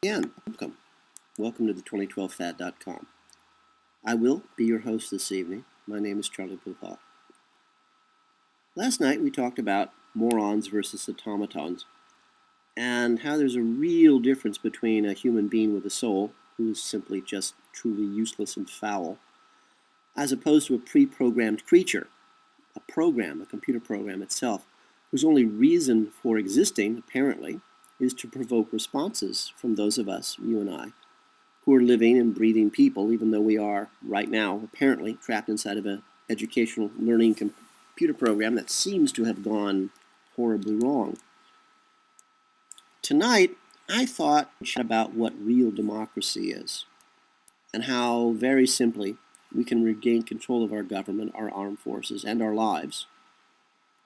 Again, welcome. Welcome to the 2012fad.com. I will be your host this evening. My name is Charlie Bluehawk. Last night we talked about morons versus automatons and how there's a real difference between a human being with a soul, who is simply just truly useless and foul, as opposed to a pre-programmed creature, a computer program itself, whose only reason for existing, apparently, is to provoke responses from those of us, you and I, who are living and breathing people, even though we are, right now, apparently trapped inside of an educational learning computer program that seems to have gone horribly wrong. Tonight, I thought about what real democracy is and how, very simply, we can regain control of our government, our armed forces, and our lives,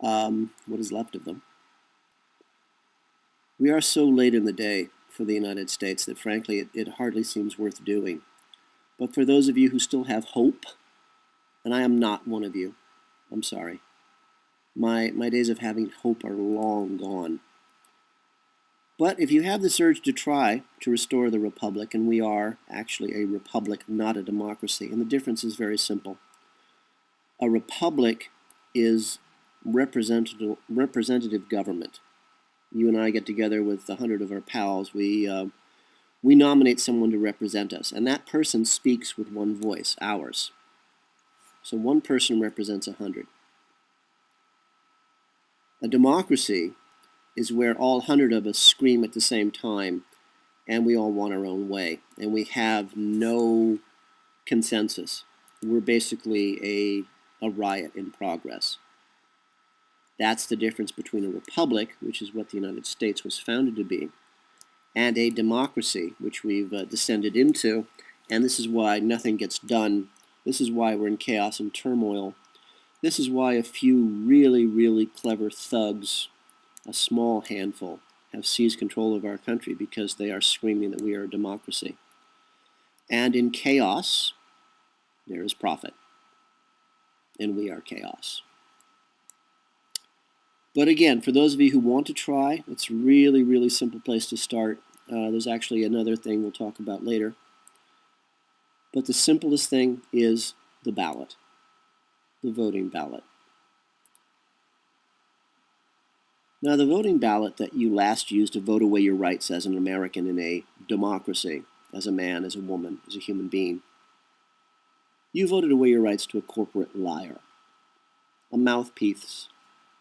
what is left of them. We are so late in the day for the United States that, frankly, it hardly seems worth doing. But for those of you who still have hope, and I am not one of you, I'm sorry. My days of having hope are long gone. But if you have this urge to try to restore the republic, and we are actually a republic, not a democracy, and the difference is very simple. A republic is representative government. You and I get together with 100 of our pals. We nominate someone to represent us, and that person speaks with one voice, ours. So one person represents 100. A democracy is where all 100 of us scream at the same time, and we all want our own way, and we have no consensus. We're basically a riot in progress. That's the difference between a republic, which is what the United States was founded to be, and a democracy, which we've descended into, and this is why nothing gets done. This is why we're in chaos and turmoil. This is why a few really, really clever thugs, a small handful, have seized control of our country because they are screaming that we are a democracy. And in chaos, there is profit, and we are chaos. But again, for those of you who want to try, it's a really, really simple place to start. There's actually another thing we'll talk about later. But the simplest thing is the ballot, the voting ballot. Now, the voting ballot that you last used to vote away your rights as an American in a democracy, as a man, as a woman, as a human being, you voted away your rights to a corporate liar, a mouthpiece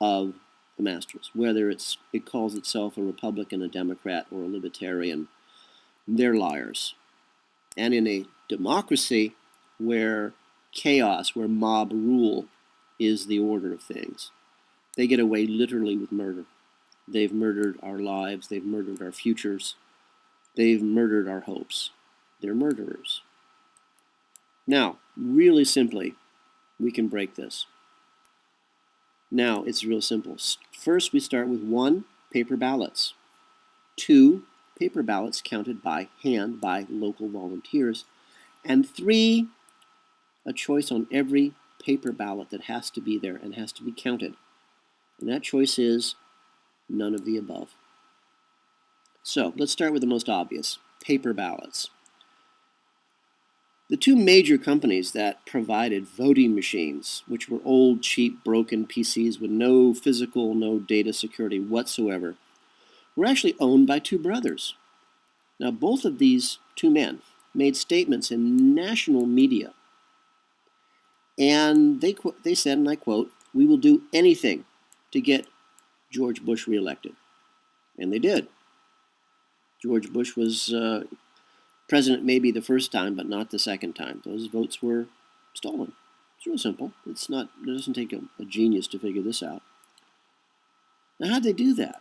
of the masters, whether it calls itself a Republican, a Democrat, or a Libertarian. They're liars. And in a democracy where chaos, where mob rule is the order of things, they get away literally with murder. They've murdered our lives. They've murdered our futures. They've murdered our hopes. They're murderers. Now, really simply, we can break this. Now, it's real simple. First, we start with 1, paper ballots. 2, paper ballots counted by hand by local volunteers. And 3, a choice on every paper ballot that has to be there and has to be counted. And that choice is none of the above. So, let's start with the most obvious, paper ballots. The 2 major companies that provided voting machines, which were old, cheap, broken PCs with no physical, no data security whatsoever, were actually owned by 2 brothers. Now, both of these 2 men made statements in national media, and they said, and I quote, "We will do anything to get George Bush reelected." And they did. George Bush was president maybe the first time, but not the second time. Those votes were stolen. It's real simple. It doesn't take a genius to figure this out. Now, how'd they do that?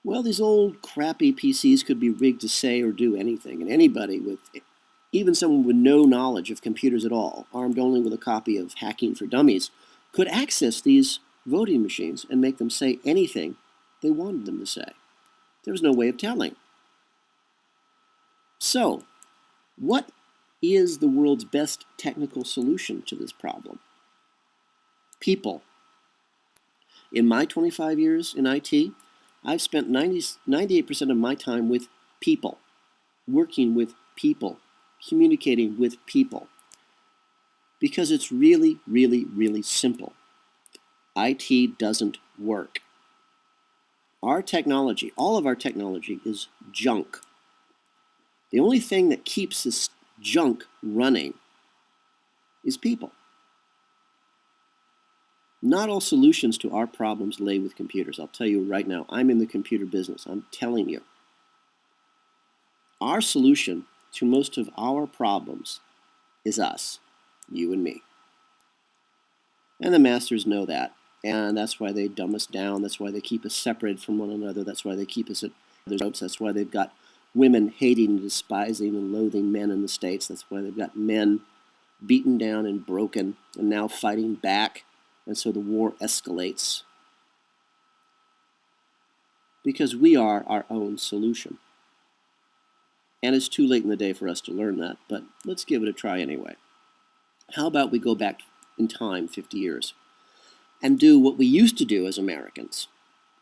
Well, these old crappy PCs could be rigged to say or do anything, and anybody even someone with no knowledge of computers at all, armed only with a copy of Hacking for Dummies, could access these voting machines and make them say anything they wanted them to say. There was no way of telling. So, what is the world's best technical solution to this problem? People. In my 25 years in IT, I've spent 98% of my time with people, working with people, communicating with people. Because it's really, really, really simple. IT doesn't work. Our technology, all of our technology, is junk. The only thing that keeps this junk running is people. Not all solutions to our problems lay with computers. I'll tell you right now, I'm in the computer business. I'm telling you. Our solution to most of our problems is us, you and me. And the masters know that. And that's why they dumb us down. That's why they keep us separated from one another. That's why they keep us at their ropes. That's why they've got women hating and despising and loathing men in the States. That's why they've got men beaten down and broken and now fighting back. And so the war escalates. Because we are our own solution. And it's too late in the day for us to learn that, but let's give it a try anyway. How about we go back in time 50 years and do what we used to do as Americans?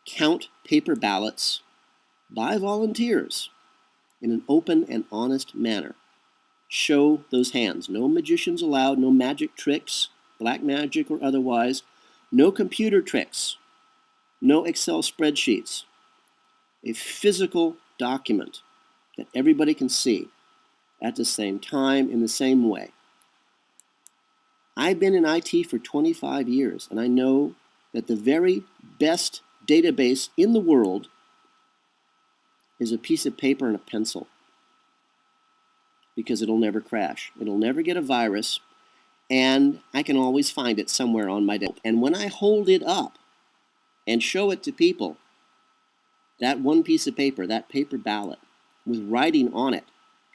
Count paper ballots by volunteers in an open and honest manner. Show those hands. No magicians allowed, no magic tricks, black magic or otherwise, no computer tricks, no Excel spreadsheets. A physical document that everybody can see at the same time in the same way. I've been in IT for 25 years, and I know that the very best database in the world is a piece of paper and a pencil, because it'll never crash. It'll never get a virus, and I can always find it somewhere on my desk. And when I hold it up and show it to people, that one piece of paper, that paper ballot, with writing on it,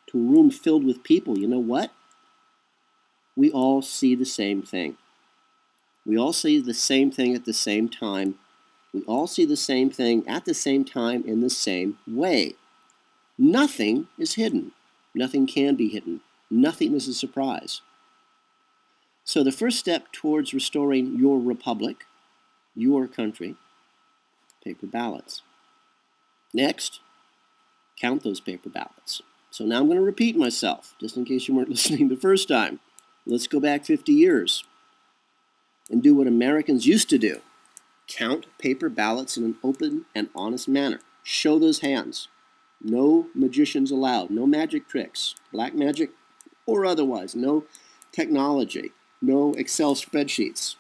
to a room filled with people, you know what? We all see the same thing. We all see the same thing at the same time. We all see the same thing at the same time in the same way. Nothing is hidden. Nothing can be hidden. Nothing is a surprise. So the first step towards restoring your republic, your country, paper ballots. Next, count those paper ballots. So now I'm going to repeat myself, just in case you weren't listening the first time. Let's go back 50 years and do what Americans used to do. Count paper ballots in an open and honest manner. Show those hands. No magicians allowed. No magic tricks, black magic or otherwise. No technology. No Excel spreadsheets.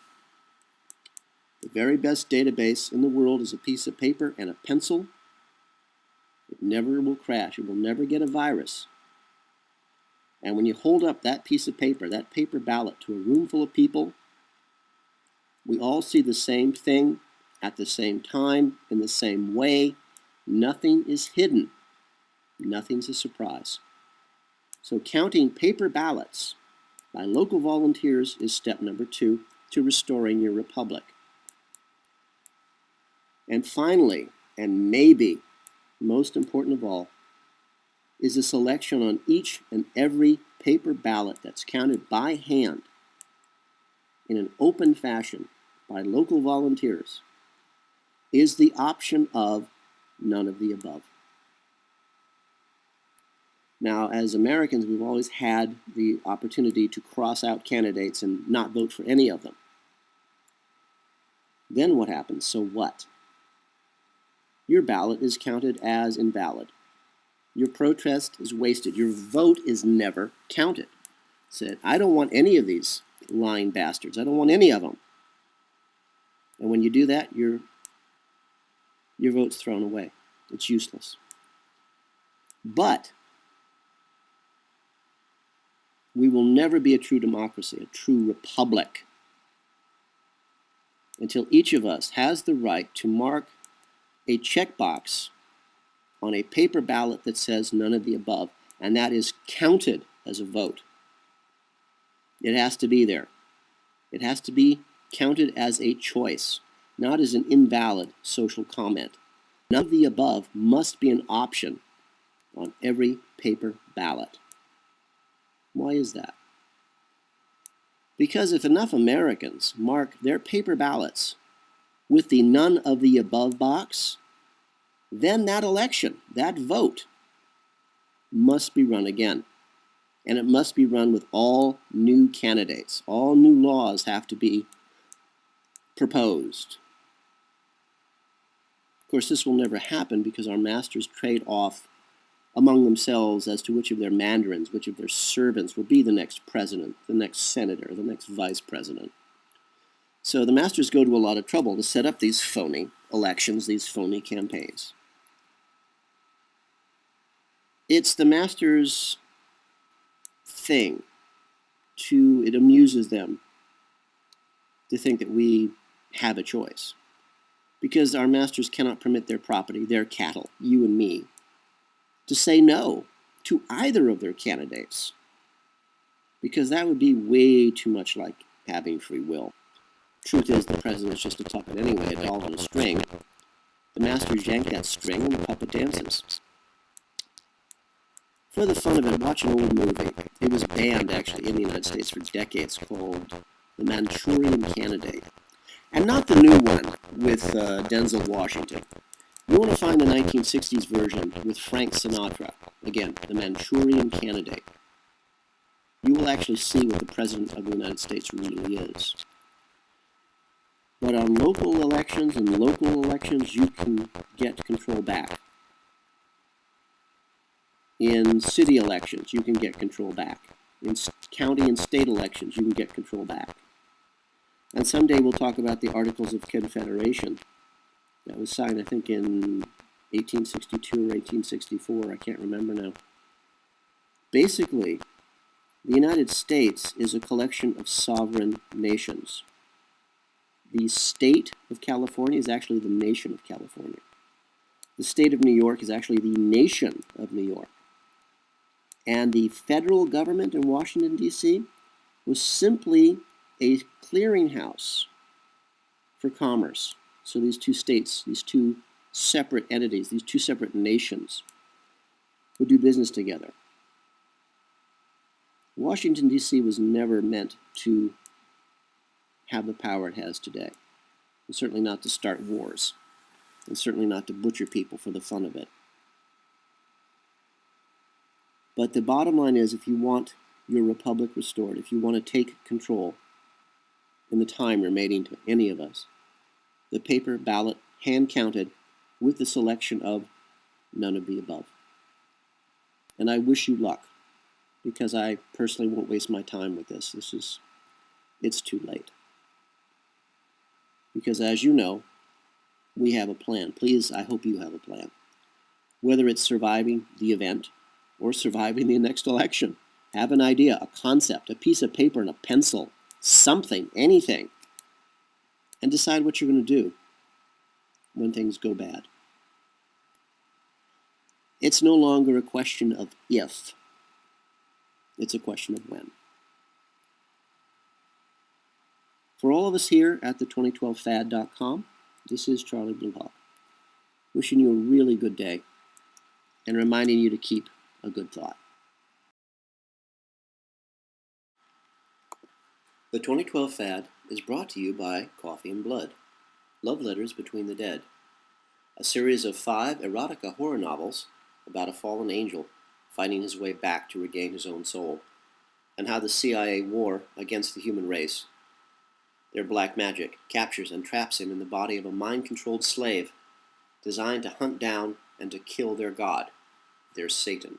The very best database in the world is a piece of paper and a pencil. It never will crash. It will never get a virus. And when you hold up that piece of paper, that paper ballot, to a room full of people, we all see the same thing at the same time, in the same way. Nothing is hidden. Nothing's a surprise. So counting paper ballots by local volunteers is step number 2 to restoring your republic. And finally, and maybe most important of all, is a selection on each and every paper ballot that's counted by hand in an open fashion by local volunteers is the option of none of the above. Now, as Americans, we've always had the opportunity to cross out candidates and not vote for any of them. Then what happens? So what? Your ballot is counted as invalid. Your protest is wasted. Your vote is never counted. Said, I don't want any of these lying bastards. I don't want any of them. And when you do that, your vote's thrown away. It's useless. But we will never be a true democracy, a true republic, until each of us has the right to mark a checkbox on a paper ballot that says none of the above, and that is counted as a vote. It has to be there. It has to be counted as a choice, not as an invalid social comment. None of the above must be an option on every paper ballot. Why is that? Because if enough Americans mark their paper ballots with the none of the above box, then that election, that vote, must be run again. And it must be run with all new candidates. All new laws have to be proposed. Of course, this will never happen because our masters trade off among themselves as to which of their mandarins, which of their servants will be the next president, the next senator, the next vice president. So the masters go to a lot of trouble to set up these phony elections, these phony campaigns. It's the masters' thing it amuses them to think that we have a choice. Because our masters cannot permit their property, their cattle, you and me, to say no to either of their candidates. Because that would be way too much like having free will. Truth is, the president's just a puppet anyway, it's all on a string. The masters yank that string and the puppet dances. For the fun of it, watch an old movie. It was banned, actually, in the United States for decades, called The Manchurian Candidate. And not the new one with Denzel Washington. You want to find the 1960s version with Frank Sinatra. Again, The Manchurian Candidate. You will actually see what the President of the United States really is. But on local elections you can get control back. In city elections, you can get control back. In county and state elections, you can get control back. And someday we'll talk about the Articles of Confederation. That was signed, I think, in 1862 or 1864. I can't remember now. Basically, the United States is a collection of sovereign nations. The state of California is actually the nation of California. The state of New York is actually the nation of New York. And the federal government in Washington, D.C. was simply a clearinghouse for commerce. So these two states, these two separate entities, these two separate nations would do business together. Washington, D.C. was never meant to have the power it has today. And certainly not to start wars. And certainly not to butcher people for the fun of it. But the bottom line is, if you want your republic restored, if you want to take control in the time remaining to any of us, the paper ballot, hand-counted, with the selection of none of the above. And I wish you luck, because I personally won't waste my time with this. It's too late. Because as you know, we have a plan. Please, I hope you have a plan. Whether it's surviving the event or surviving the next election. Have an idea, a concept, a piece of paper and a pencil, something, anything, and decide what you're going to do when things go bad. It's no longer a question of if. It's a question of when. For all of us here at the2012fad.com, this is Charlie Bluehawk, wishing you a really good day and reminding you to keep a good thought. The 2012 Fad is brought to you by Coffee and Blood, Love Letters Between the Dead, a series of 5 erotica horror novels about a fallen angel finding his way back to regain his own soul, and how the CIA war against the human race, their black magic, captures and traps him in the body of a mind-controlled slave designed to hunt down and to kill their god, their Satan.